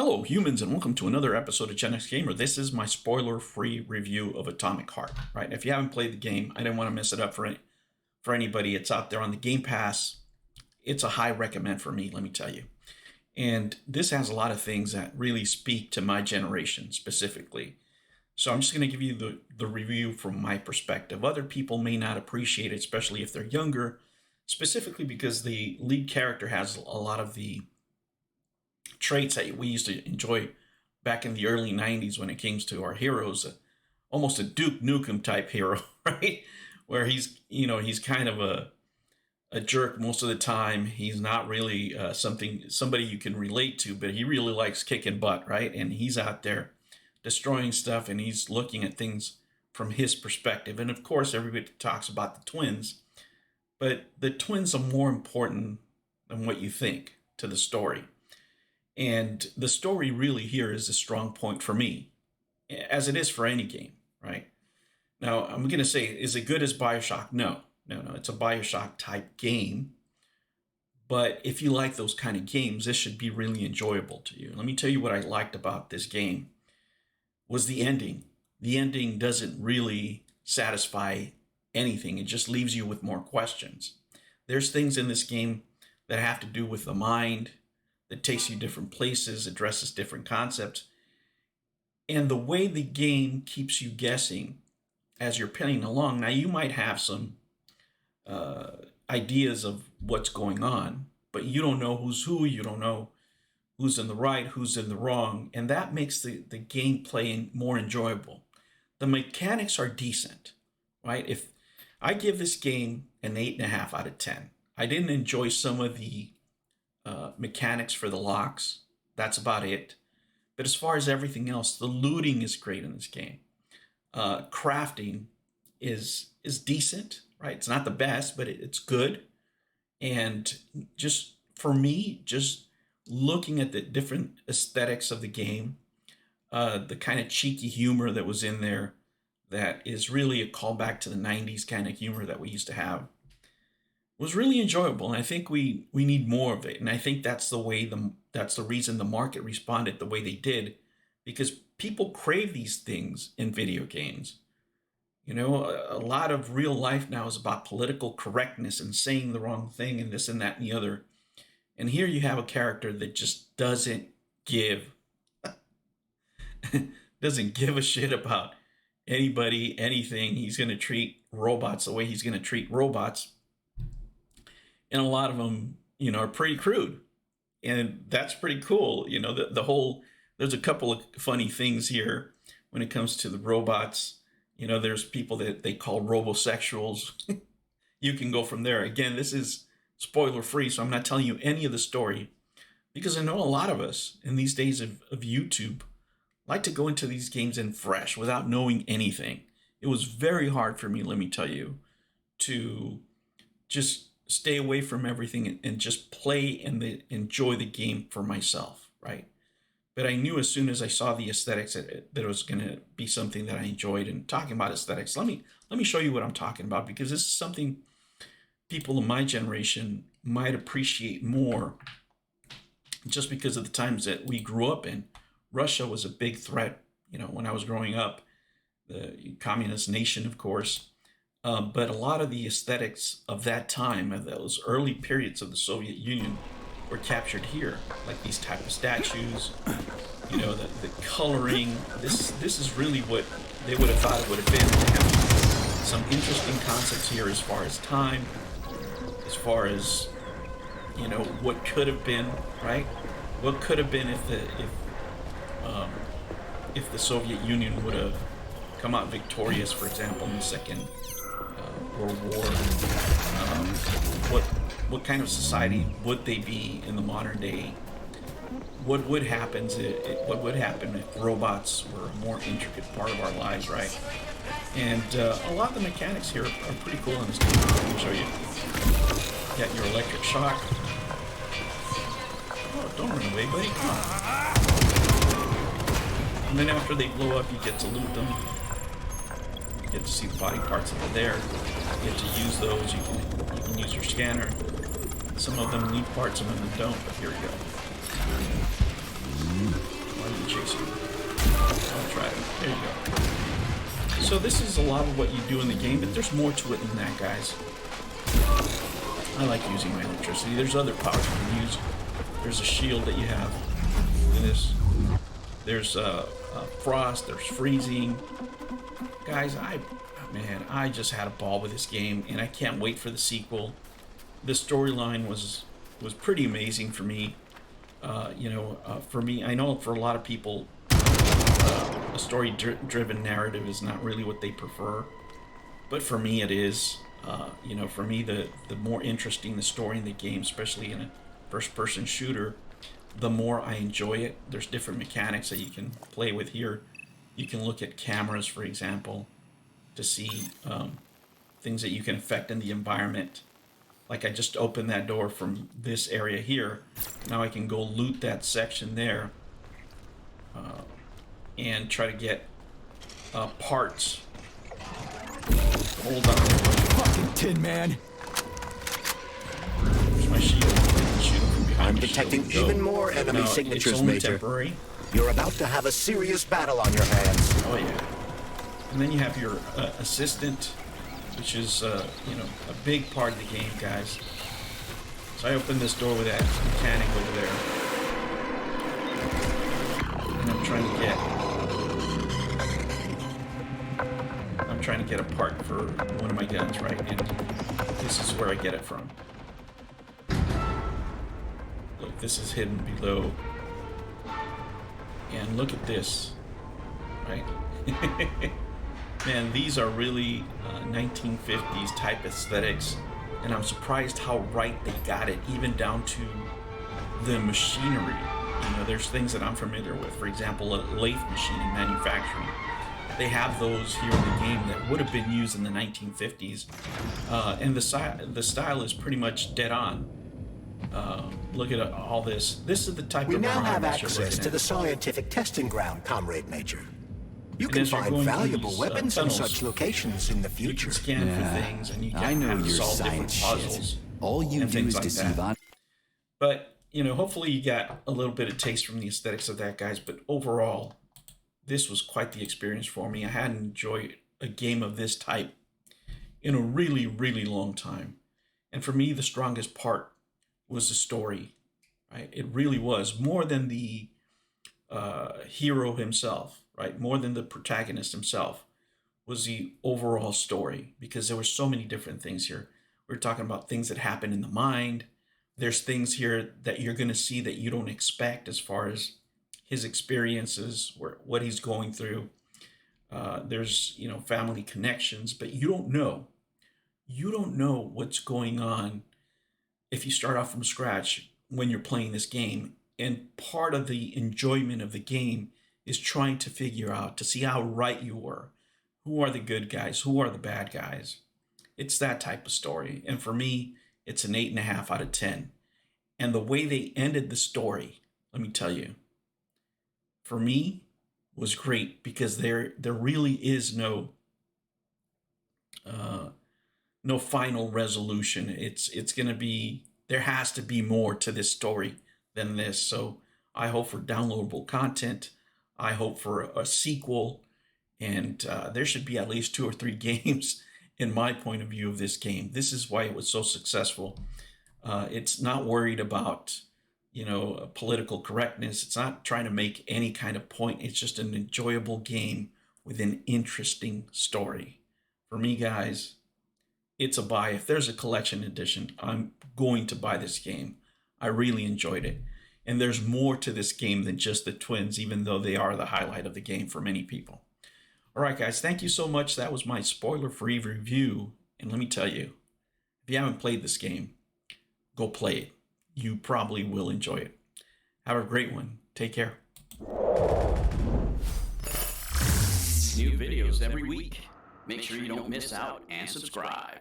Hello, humans, and welcome to another episode of Gen X Gamer. This is my spoiler-free review of Atomic Heart. Right? If you haven't played the game, I didn't want to mess it up for anybody. It's out there on the Game Pass. It's a high recommend for me, let me tell you. And this has a lot of things that really speak to my generation specifically. So I'm just going to give you the review from my perspective. Other people may not appreciate it, especially if they're younger, specifically because the lead character has a lot of the traits that we used to enjoy back in the early 90s when it came to our heroes, almost a Duke Nukem type hero, right? Where he's kind of a jerk most of the time. He's not really somebody you can relate to, but he really likes kicking butt, right? And he's out there destroying stuff, and he's looking at things from his perspective. And of course, everybody talks about the twins, but the twins are more important than what you think to the story. And the story really here is a strong point for me, as it is for any game, right? Now, I'm going to say, is it good as BioShock? No. It's a BioShock type game. But if you like those kind of games, this should be really enjoyable to you. Let me tell you what I liked about this game was the ending. The ending doesn't really satisfy anything. It just leaves you with more questions. There's things in this game that have to do with the mind, that takes you different places, addresses different concepts. And the way the game keeps you guessing as you're playing along. Now, you might have some ideas of what's going on, but you don't know who's who. You don't know who's in the right, who's in the wrong. And that makes the gameplay more enjoyable. The mechanics are decent, right? If I give this game an 8.5 out of 10, I didn't enjoy some of the mechanics for the locks. That's about it. But as far as everything else, the looting is great in this game. Crafting is decent, right? It's not the best, but it's good. And just for me, just looking at the different aesthetics of the game, the kind of cheeky humor that was in there, that is really a callback to the 90s kind of humor that we used to have, was really enjoyable. And I think we need more of it. And I think that's the reason the market responded the way they did, because people crave these things in video games. You know, a lot of real life now is about political correctness and saying the wrong thing and this and that and the other. And here you have a character that just doesn't give a shit about anybody, anything. He's going to treat robots the way he's going to treat robots. And a lot of them, are pretty crude. And that's pretty cool. There's a couple of funny things here when it comes to the robots. There's people that they call Robosexuals. You can go from there. Again, this is spoiler free, so I'm not telling you any of the story, because I know a lot of us in these days of YouTube like to go into these games in fresh without knowing anything. It was very hard for me, let me tell you, to just stay away from everything and just play and enjoy the game for myself, right? But I knew as soon as I saw the aesthetics that it was going to be something that I enjoyed. And talking about aesthetics, let me show you what I'm talking about, because this is something people in my generation might appreciate more, just because of the times that we grew up in. Russia was a big threat, when I was growing up, the communist nation, of course. But a lot of the aesthetics of that time, of those early periods of the Soviet Union, were captured here, like these type of statues, the coloring. This is really what they would have thought it would have been. They have some interesting concepts here as far as time, as far as, what could have been, right? What could have been if the Soviet Union would have come out victorious, for example, in the Second World War. What kind of society would they be in the modern day? What would happen if robots were a more intricate part of our lives, right? And a lot of the mechanics here are pretty cool in this game. Let me show you. You got your electric shock. Oh, don't run away, buddy. Come on. And then after they blow up, you get to loot them. You get to see the body parts that are there. You get to use those. You can use your scanner. Some of them need parts, some of them don't, but here we go. see. I'll try it. There you go. So this is a lot of what you do in the game, but there's more to it than that, guys. I like using my electricity. There's other powers you can use. There's a shield that you have. Look at this. There's frost. There's freezing. Guys, man, I just had a ball with this game, and I can't wait for the sequel. The storyline was pretty amazing for me. For me, I know for a lot of people, a story-driven narrative is not really what they prefer, but for me it is. For me, the more interesting the story in the game, especially in a first-person shooter, the more I enjoy it. There's different mechanics that you can play with here. You can look at cameras, for example, to see things that you can affect in the environment. Like I just opened that door from this area here. Now I can go loot that section there and try to get parts. Hold on. Fucking Tin Man. Where's my shield? Shoot him from behind. I'm detecting even more enemy signatures, it's only Major. Temporary. You're about to have a serious battle on your hands. Oh yeah. And then you have your assistant, which is a big part of the game, guys. So I opened this door with that mechanic over there, and I'm trying to get a part for one of my guns, right? And this is where I get it from. Look, this is hidden below. And look at this, right? Man, these are really 1950s type aesthetics, and I'm surprised how right they got it, even down to the machinery. There's things that I'm familiar with. For example, a lathe machine in manufacturing. They have those here in the game that would have been used in the 1950s, and the style is pretty much dead on. Look at all this. This is the type We of now have environment you're access looking to at. the scientific testing ground, Comrade Major. You And can as you're find going through valuable these, weapons in tunnels, such locations in the You future. can scan for things, and you I can know have to your solve different science puzzles. shit. All you and do things is like deceive that. on. But, hopefully you got a little bit of taste from the aesthetics of that, guys. But overall, this was quite the experience for me. I hadn't enjoyed a game of this type in a really, really long time. And for me, the strongest part was the story, right? It really was. More than the hero himself, right? More than the protagonist himself was the overall story, because there were so many different things here. We're talking about things that happen in the mind. There's things here that you're going to see that you don't expect as far as his experiences, what he's going through. There's, family connections, but you don't know. You don't know what's going on if you start off from scratch when you're playing this game. And part of the enjoyment of the game is trying to figure out, to see how right you were. Who are the good guys? Who are the bad guys? It's that type of story. And for me, it's an 8.5 out of 10. And the way they ended the story, let me tell you, for me, was great, because there really is no final resolution. It's going to be, there has to be more to this story than this. So I hope for downloadable content. I hope for a sequel, and there should be at least 2 or 3 games in my point of view of this game. This is why it was so successful. It's not worried about political correctness. It's not trying to make any kind of point. It's just an enjoyable game with an interesting story. For me, guys, it's a buy. If there's a collection edition, I'm going to buy this game. I really enjoyed it. And there's more to this game than just the twins, even though they are the highlight of the game for many people. All right, guys, thank you so much. That was my spoiler-free review. And let me tell you, if you haven't played this game, go play it. You probably will enjoy it. Have a great one. Take care. New videos every week. Make sure you don't miss out and subscribe.